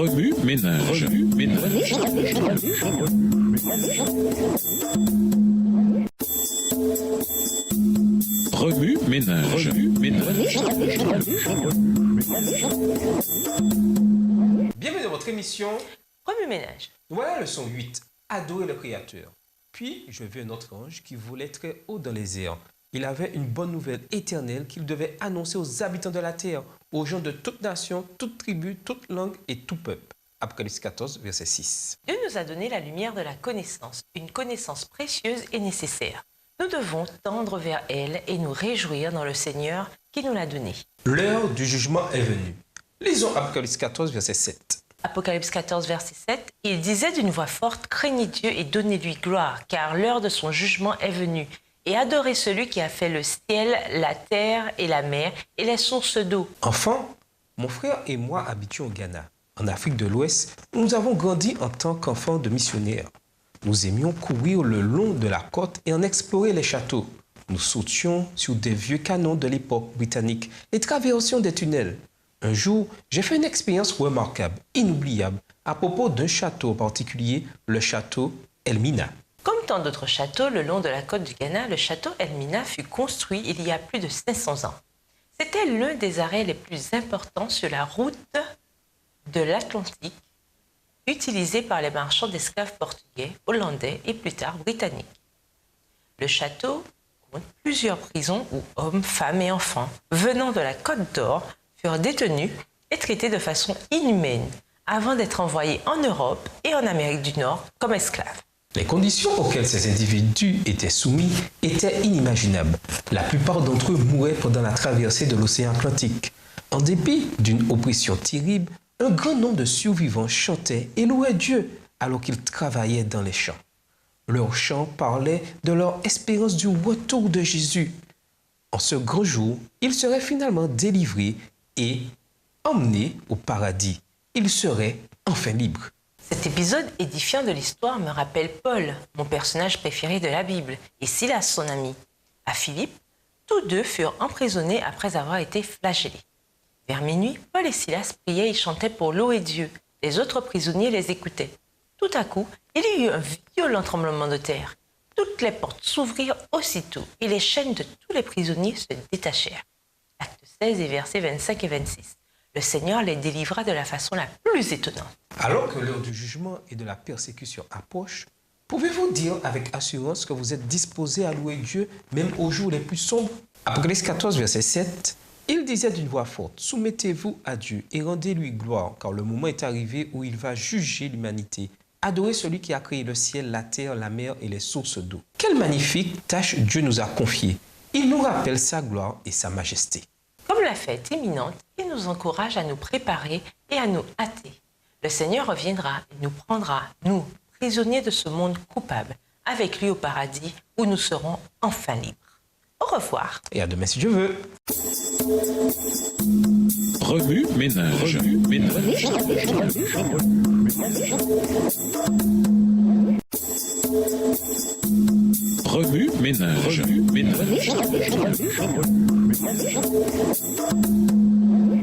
Remue ménage. Remue ménage. Bienvenue dans votre émission Remue ménage. Voilà la leçon 8. Adorer le Créateur. Puis je vis un autre ange qui volait très haut dans les airs. Il avait une bonne nouvelle éternelle qu'il devait annoncer aux habitants de la terre, aux gens de toute nation, toute tribu, toute langue et tout peuple. Apocalypse 14, verset 6. Dieu nous a donné la lumière de la connaissance, une connaissance précieuse et nécessaire. Nous devons tendre vers elle et nous réjouir dans le Seigneur qui nous l'a donnée. L'heure du jugement est venue. Lisons Apocalypse 14, verset 7. Apocalypse 14, verset 7, il disait d'une voix forte, craignez Dieu et donnez-lui gloire, car l'heure de son jugement est venue. Et adorez celui qui a fait le ciel, la terre et la mer et les sources d'eau. Enfant, mon frère et moi habitions au Ghana, en Afrique de l'Ouest. Nous avons grandi en tant qu'enfants de missionnaires. Nous aimions courir le long de la côte et en explorer les châteaux. Nous sautions sur des vieux canons de l'époque britannique et traversions des tunnels. Un jour, j'ai fait une expérience remarquable, inoubliable, à propos d'un château particulier, le château Elmina. Comme tant d'autres châteaux le long de la côte du Ghana, le château Elmina fut construit il y a plus de 500 ans. C'était l'un des arrêts les plus importants sur la route de l'Atlantique, utilisée par les marchands d'esclaves portugais, hollandais et plus tard britanniques. Le château compte plusieurs prisons où hommes, femmes et enfants venant de la Côte d'Or furent détenus et traités de façon inhumaine avant d'être envoyés en Europe et en Amérique du Nord comme esclaves. Les conditions auxquelles ces individus étaient soumis étaient inimaginables. La plupart d'entre eux mouraient pendant la traversée de l'océan Atlantique. En dépit d'une oppression terrible, un grand nombre de survivants chantaient et louaient Dieu alors qu'ils travaillaient dans les champs. Leurs chants parlaient de leur espérance du retour de Jésus. En ce grand jour, ils seraient finalement délivrés et emmenés au paradis. Ils seraient enfin libres. Cet épisode édifiant de l'histoire me rappelle Paul, mon personnage préféré de la Bible, et Silas, son ami. À Philippe, tous deux furent emprisonnés après avoir été flagellés. Vers minuit, Paul et Silas priaient et chantaient pour louer Dieu. Les autres prisonniers les écoutaient. Tout à coup, il y eut un violent tremblement de terre. Toutes les portes s'ouvrirent aussitôt et les chaînes de tous les prisonniers se détachèrent. Acte 16 et versets 25 et 26. Le Seigneur les délivra de la façon la plus étonnante. Alors que l'heure du jugement et de la persécution approche, pouvez-vous dire avec assurance que vous êtes disposés à louer Dieu même aux jours les plus sombres? Apocalypse 14, verset 7, il disait d'une voix forte, « Soumettez-vous à Dieu et rendez-lui gloire, car le moment est arrivé où il va juger l'humanité. Adorez celui qui a créé le ciel, la terre, la mer et les sources d'eau. » Quelle magnifique tâche Dieu nous a confiée. Il nous rappelle sa gloire et sa majesté. Comme la fête imminente, il nous encourage à nous préparer et à nous hâter. Le Seigneur reviendra et nous prendra, nous, prisonniers de ce monde coupable, avec lui au paradis où nous serons enfin libres. Au revoir. Et à demain si Dieu veut. Remue ménage. Remue ménage.